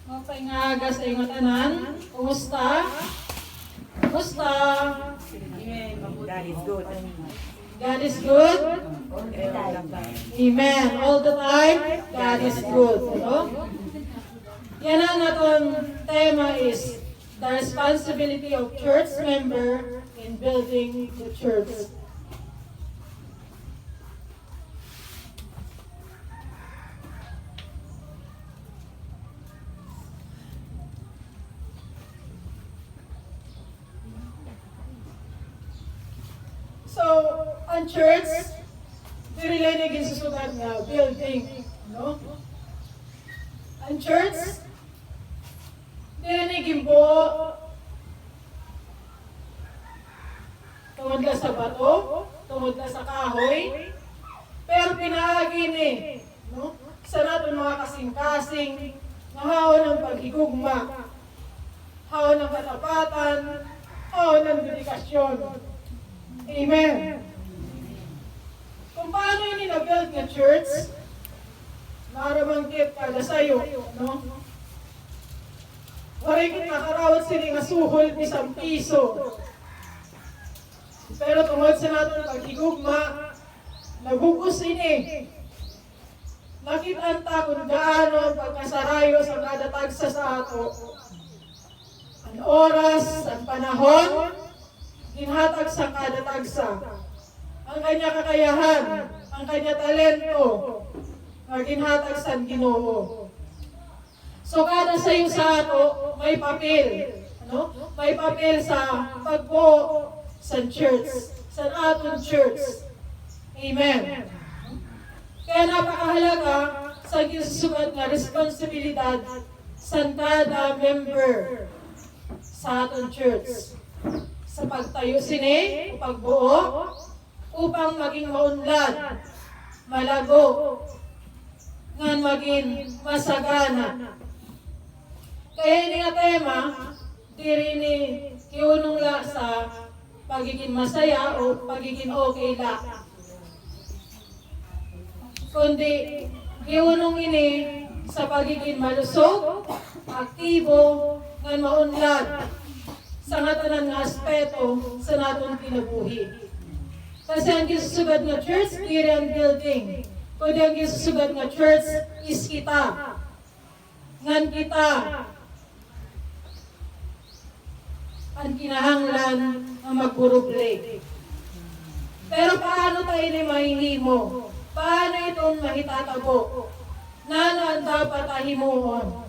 Mapaingaga sa inyo tanan. Kumusta? Kumusta? God is good. God is good? Amen. All the time, God is good. Ano? Yan ang atong tema is the responsibility of church member in building the church. So, ang church, dirilig yung susugat nga building, no? Ang church, dirilig yung buo, tungod na sa bato, tungod na sa kahoy, pero pinaagi ni, no? Sa natin mga kasing-kasing, mahawon ng paghigugma, hawon ng katapatan, hawon ng dedikasyon. Amen. Kung paano yun na-build na church, narabanggit kada sayo, no? Waray kit nakarawat sila nga suhol isang piso. Pero tungod sa natin paghigugma, nabugos ini. Nakitanta kung gaano ang pagkasarayo sa kada tagsa sa ato. Ang oras, ang panahon, ginhatag sa kada tagsa. Ang kanya kakayahan, ang kanya talento, na ginhatag sa Ginoo. So kada sayo sa ato, may papel. Ano? May papel sa pagbuo sa church, sa atong church. Amen. Kaya napakahalaga sa gisusugat nga responsibilidad sa kada member sa atong church. Sa pagtayo sini, pagbuo, upang maging maunlad, malago, ngan maging masagana. Kaya ini nga tema, diri ni kiunong la sa pagiging masaya o pagiging okay la. Kundi kiunong ini sa pagiging malusog, aktibo, ngan maunlad, sa ngatanan nga aspeto sa natong kinabuhi. Kasi ang gisusugad nga church, diri ang building. Kundi ang gisusugad nga church is kita. Ngan kita ang kinahanglan ang magburuble. Pero paano tayo ni mahihimo? Paano itong mahitatabo? Nano ang dapat ahimuhon?